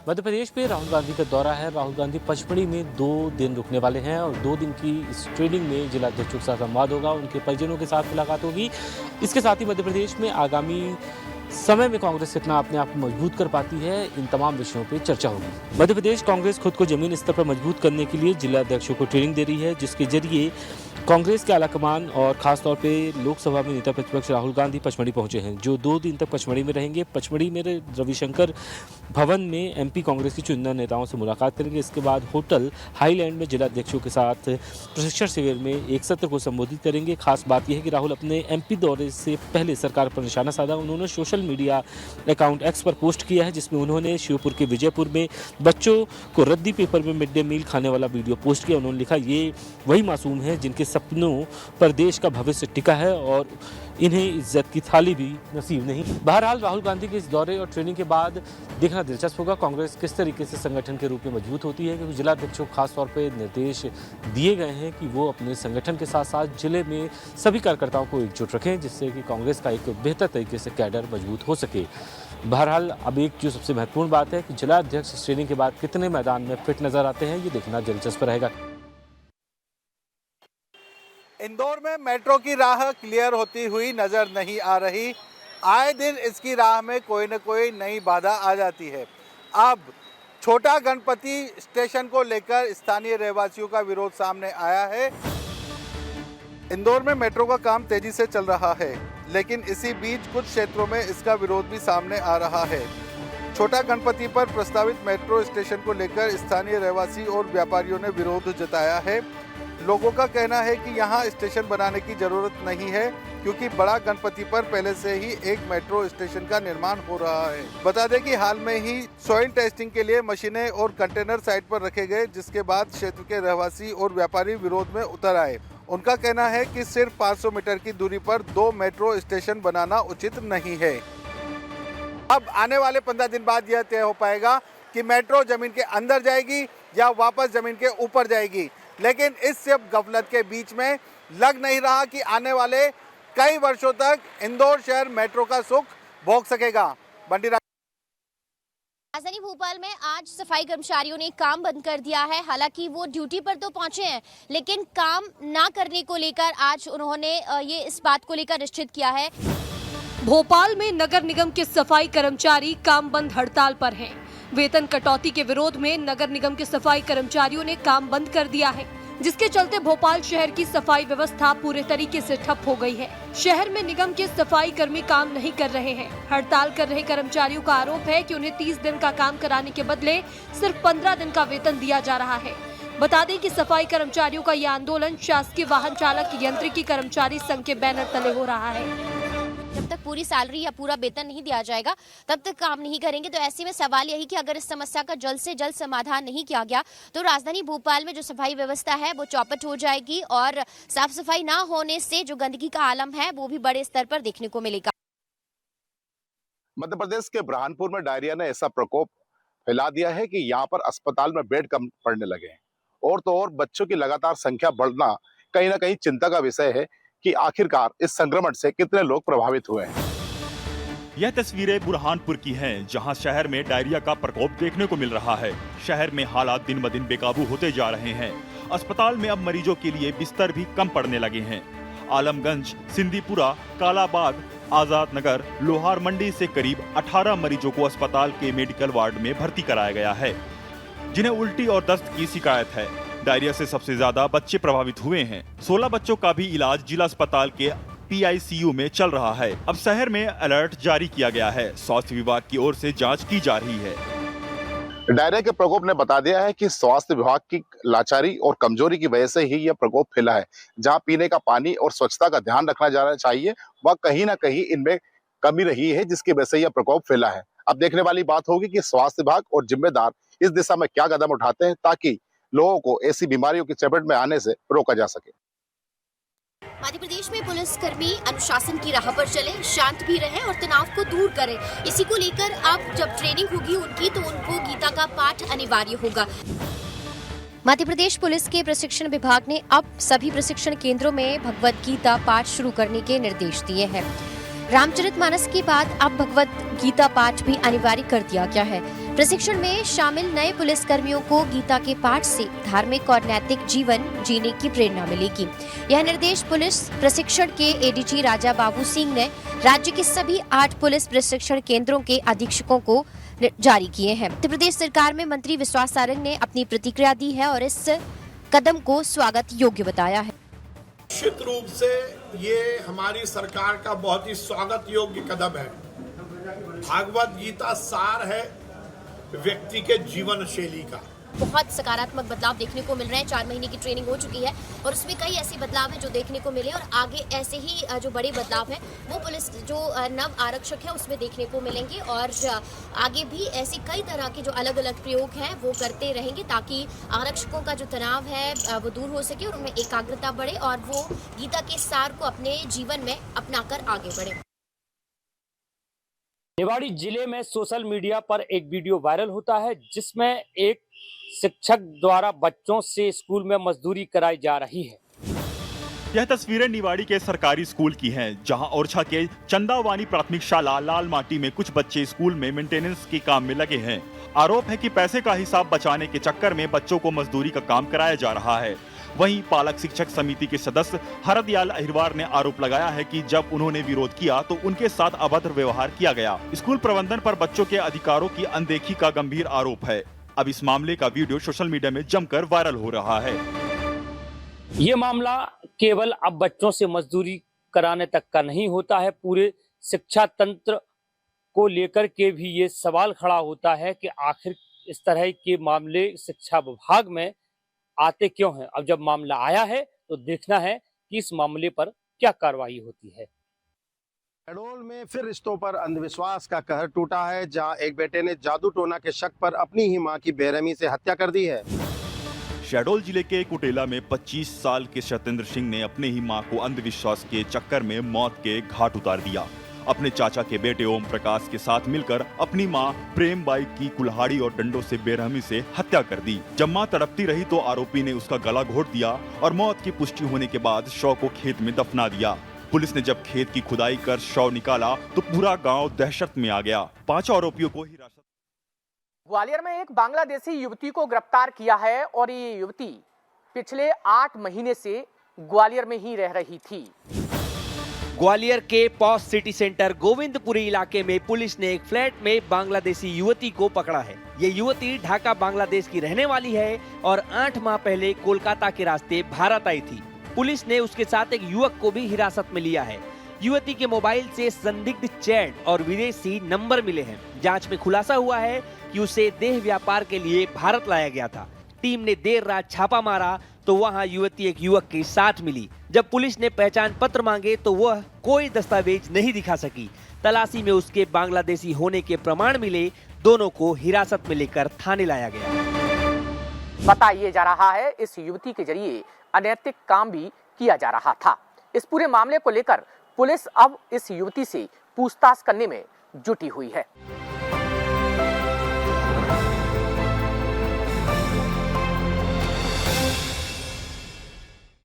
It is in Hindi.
मध्य प्रदेश में राहुल गांधी का दौरा है। राहुल गांधी पचमढ़ी में 2 दिन रुकने वाले हैं और 2 दिन की इस ट्रेनिंग में जिला अध्यक्षों के साथ संवाद होगा, उनके परिजनों के साथ मुलाकात होगी। इसके साथ ही मध्य प्रदेश में आगामी समय में कांग्रेस कितना अपने आप को मजबूत कर पाती है, इन तमाम विषयों पर चर्चा होगी। मध्य प्रदेश कांग्रेस खुद को जमीन स्तर पर मजबूत करने के लिए जिला अध्यक्षों को ट्रेनिंग दे रही है, जिसके जरिए कांग्रेस के आलाकमान और खासतौर पे लोकसभा में नेता प्रतिपक्ष राहुल गांधी पचमढ़ी पहुंचे हैं, जो 2 दिन तक पचमढ़ी में रहेंगे। पचमढ़ी में रविशंकर भवन में एमपी कांग्रेस के चुनिंदा नेताओं से मुलाकात करेंगे। इसके बाद होटल हाईलैंड में जिला अध्यक्षों के साथ प्रशिक्षण शिविर में एक सत्र को संबोधित करेंगे। खास बात यह है कि राहुल अपने एमपी दौरे से पहले सरकार पर निशाना साधा। उन्होंने सोशल मीडिया अकाउंट एक्स पर पोस्ट किया है, जिसमें उन्होंने श्योपुर के विजयपुर में बच्चों को रद्दी पेपर में मिड डे मील खाने वाला वीडियो पोस्ट किया। उन्होंने लिखा, ये वही मासूम है जिनके सपनों पर देश का भविष्य टिका है और इन्हें इज्जत की थाली भी नसीब नहीं। बहरहाल राहुल गांधी के इस दौरे और ट्रेनिंग के बाद देखना दिलचस्प होगा कांग्रेस किस तरीके से संगठन के रूप में मजबूत होती है, क्योंकि जिला अध्यक्षों को खासतौर पर निर्देश दिए गए हैं कि वो अपने संगठन के साथ साथ जिले में सभी कार्यकर्ताओं को एकजुट रखें, जिससे कि कांग्रेस का एक बेहतर तरीके से कैडर मजबूत हो सके। बहरहाल अब एक जो सबसे महत्वपूर्ण बात है कि जिला अध्यक्ष इस ट्रेनिंग के बाद कितने मैदान में फिट नजर आते हैं, ये देखना दिलचस्प रहेगा। इंदौर में मेट्रो की राह क्लियर होती हुई नजर नहीं आ रही। आए दिन इसकी राह में कोई न कोई नई बाधा आ जाती है। अब छोटा गणपति स्टेशन को लेकर स्थानीय रहवासियों का विरोध सामने आया है। इंदौर में मेट्रो का काम तेजी से चल रहा है, लेकिन इसी बीच कुछ क्षेत्रों में इसका विरोध भी सामने आ रहा है। छोटा गणपति पर प्रस्तावित मेट्रो स्टेशन को लेकर स्थानीय रहवासी और व्यापारियों ने विरोध जताया है। लोगों का कहना है कि यहाँ स्टेशन बनाने की जरूरत नहीं है, क्योंकि बड़ा गणपति पर पहले से ही एक मेट्रो स्टेशन का निर्माण हो रहा है। बता दें कि हाल में ही सॉइल टेस्टिंग के लिए मशीनें और कंटेनर साइट पर रखे गए, जिसके बाद क्षेत्र के रहवासी और व्यापारी विरोध में उतर आए। उनका कहना है कि सिर्फ 500 मीटर की दूरी पर 2 मेट्रो स्टेशन बनाना उचित नहीं है। अब आने वाले 15 दिन बाद यह तय हो पाएगा कि मेट्रो जमीन के अंदर जाएगी या वापस जमीन के ऊपर जाएगी, लेकिन इस सब गफलत के बीच में लग नहीं रहा कि आने वाले कई वर्षों तक इंदौर शहर मेट्रो का सुख भोग सकेगा। बंटी राजधानी भोपाल में आज सफाई कर्मचारियों ने काम बंद कर दिया है। हालांकि वो ड्यूटी पर तो पहुंचे हैं, लेकिन काम ना करने को लेकर आज उन्होंने ये इस बात को लेकर निश्चित किया है। भोपाल में नगर निगम के सफाई कर्मचारी काम बंद हड़ताल पर हैं। वेतन कटौती के विरोध में नगर निगम के सफाई कर्मचारियों ने काम बंद कर दिया है, जिसके चलते भोपाल शहर की सफाई व्यवस्था पूरे तरीके से ठप हो गई है। शहर में निगम के सफाई कर्मी काम नहीं कर रहे हैं। हड़ताल कर रहे कर्मचारियों का आरोप है कि उन्हें 30 दिन का काम कराने के बदले सिर्फ 15 दिन का वेतन दिया जा रहा है। बता दें कि सफाई कर्मचारियों का यह आंदोलन शासकीय वाहन चालक यंत्रिकी कर्मचारी संघ के बैनर तले हो रहा है। जब तक पूरी सैलरी या पूरा वेतन नहीं दिया जाएगा, तब तक काम नहीं करेंगे। तो ऐसे में सवाल यही कि अगर इस समस्या का जल्द से जल्द समाधान नहीं किया गया, तो राजधानी भोपाल में जो सफाई व्यवस्था है वो चौपट हो जाएगी और साफ सफाई ना होने से जो गंदगी का आलम है वो भी बड़े स्तर पर देखने को मिलेगा। मध्य प्रदेश के बुरहानपुर में डायरिया ने ऐसा प्रकोप फैला दिया है कि यहाँ पर अस्पताल में बेड कम पड़ने लगे हैं। और तो और बच्चों की लगातार संख्या बढ़ना कहीं ना कहीं चिंता का विषय है कि आखिरकार इस संक्रमण से कितने लोग प्रभावित हुए हैं। यह तस्वीरें बुरहानपुर की हैं, जहां शहर में डायरिया का प्रकोप देखने को मिल रहा है। शहर में हालात दिन ब दिन बेकाबू होते जा रहे हैं। अस्पताल में अब मरीजों के लिए बिस्तर भी कम पड़ने लगे हैं। आलमगंज, सिंदीपुरा, कालाबाग, आजाद नगर, लोहार मंडी से करीब 18 मरीजों को अस्पताल के मेडिकल वार्ड में भर्ती कराया गया है, जिन्हें उल्टी और दस्त की शिकायत है। डायरिया से सबसे ज्यादा बच्चे प्रभावित हुए हैं। 16 बच्चों का भी इलाज जिला अस्पताल के PICU में चल रहा है। अब शहर में अलर्ट जारी किया गया है। स्वास्थ्य विभाग की ओर से जांच की जा रही है। डायरिया के प्रकोप ने बता दिया है कि स्वास्थ्य विभाग की लाचारी और कमजोरी की वजह से ही यह प्रकोप फैला है। जहां पीने का पानी और स्वच्छता का ध्यान रखना जाना चाहिए, वह कहीं ना कहीं इनमें कमी रही है, जिसकी वजह से यह प्रकोप फैला है। अब देखने वाली बात होगी कि स्वास्थ्य विभाग और जिम्मेदार इस दिशा में क्या कदम उठाते हैं, ताकि लोगों को ऐसी बीमारियों की चपेट में आने से रोका जा सके। मध्य प्रदेश में पुलिसकर्मी अनुशासन की राह पर चले, शांत भी रहे और तनाव को दूर करें। इसी को लेकर अब जब ट्रेनिंग होगी उनकी, तो उनको गीता का पाठ अनिवार्य होगा। मध्य प्रदेश पुलिस के प्रशिक्षण विभाग ने अब सभी प्रशिक्षण केंद्रों में भगवत गीता पाठ शुरू करने के निर्देश दिए हैं। रामचरितमानस के बाद अब भगवत गीता पाठ भी अनिवार्य कर दिया गया है। प्रशिक्षण में शामिल नए पुलिस कर्मियों को गीता के पाठ से धार्मिक और नैतिक जीवन जीने की प्रेरणा मिलेगी। यह निर्देश पुलिस प्रशिक्षण के एडीजी राजा बाबू सिंह ने राज्य के सभी 8 पुलिस प्रशिक्षण केंद्रों के अधीक्षकों को जारी किए हैं। मध्य प्रदेश सरकार में मंत्री विश्वास सारंग ने अपनी प्रतिक्रिया दी है और इस कदम को स्वागत योग्य बताया है। निश्चित रूप से ये हमारी सरकार का बहुत ही स्वागत योग्य कदम है। भागवत गीता सार है व्यक्ति के जीवन शैली का। बहुत सकारात्मक बदलाव देखने को मिल रहे हैं। 4 महीने की ट्रेनिंग हो चुकी है और उसमें कई ऐसे बदलाव हैं जो देखने को मिले और आगे ऐसे ही जो बड़े बदलाव हैं वो पुलिस जो नव आरक्षक है उसमें देखने को मिलेंगे और आगे भी ऐसे कई तरह के जो अलग अलग प्रयोग हैं वो करते रहेंगे ताकि आरक्षकों का जो तनाव है वो दूर हो सके और उनमें एकाग्रता बढ़े और वो गीता के सार को अपने जीवन में अपनाकर आगे बढ़े। निवाड़ी जिले में सोशल मीडिया पर एक वीडियो वायरल होता है जिसमें एक शिक्षक द्वारा बच्चों से स्कूल में मजदूरी कराई जा रही है। यह तस्वीरें निवाड़ी के सरकारी स्कूल की हैं, जहां ओरछा के चंदावानी प्राथमिक शाला लाल माटी में कुछ बच्चे स्कूल में मेंटेनेंस के काम में लगे हैं। आरोप है कि पैसे का हिसाब बचाने के चक्कर में बच्चों को मजदूरी का काम कराया जा रहा है। वहीं पालक शिक्षक समिति के सदस्य हरदयाल अहिरवार ने आरोप लगाया है कि जब उन्होंने विरोध किया तो उनके साथ अभद्र व्यवहार किया गया। स्कूल प्रबंधन पर बच्चों के अधिकारों की अनदेखी का गंभीर आरोप है। अब इस मामले का वीडियो सोशल मीडिया में जमकर वायरल हो रहा है। ये मामला केवल अब बच्चों से मजदूरी कराने तक का नहीं होता है, पूरे शिक्षा तंत्र को लेकर के भी ये सवाल खड़ा होता है कि आखिर इस तरह के मामले शिक्षा विभाग में आते क्यों हैं। अब जब मामला आया है तो देखना है कि इस मामले पर क्या कार्रवाई होती है। शहडोल में फिर रिश्तों पर अंधविश्वास का कहर टूटा है, जहां एक बेटे ने जादू टोना के शक पर अपनी ही मां की बेरहमी से हत्या कर दी है। शहडोल जिले के कुटेला में 25 साल के सत्येंद्र सिंह ने अपने ही मां को अंधविश्वास के चक्कर में मौत के घाट उतार दिया। अपने चाचा के बेटे ओम प्रकाश के साथ मिलकर अपनी मां प्रेम बाई की कुल्हाड़ी और डंडों से बेरहमी से हत्या कर दी। जब मां तड़पती रही तो आरोपी ने उसका गला घोट दिया और मौत की पुष्टि होने के बाद शव को खेत में दफना दिया। पुलिस ने जब खेत की खुदाई कर शव निकाला तो पूरा गांव दहशत में आ गया। 5 आरोपियों को हिरासत। ग्वालियर में एक बांग्लादेशी युवती को गिरफ्तार किया है और ये युवती पिछले 8 महीने से ग्वालियर में ही रह रही थी। ग्वालियर के पॉश सिटी सेंटर गोविंदपुरी इलाके में पुलिस ने एक फ्लैट में बांग्लादेशी युवती को पकड़ा है। ये युवती ढाका बांग्लादेश की रहने वाली है और 8 माह पहले कोलकाता के रास्ते भारत आई थी। पुलिस ने उसके साथ एक युवक को भी हिरासत में लिया है। युवती के मोबाइल से संदिग्ध चैट और विदेशी नंबर मिले हैं। जांच में खुलासा हुआ है कि उसे देह व्यापार के लिए भारत लाया गया था। टीम ने देर रात छापा मारा तो वहां युवती एक युवक के साथ मिली। जब पुलिस ने पहचान पत्र मांगे तो वह कोई दस्तावेज नहीं दिखा सकी। तलाशी में उसके बांग्लादेशी होने के प्रमाण मिले। दोनों को हिरासत में लेकर थाने लाया गया। बताया जा रहा है इस युवती के जरिए अनैतिक काम भी किया जा रहा था। इस पूरे मामले को लेकर पुलिस अब इस युवती से पूछताछ करने में जुटी हुई है।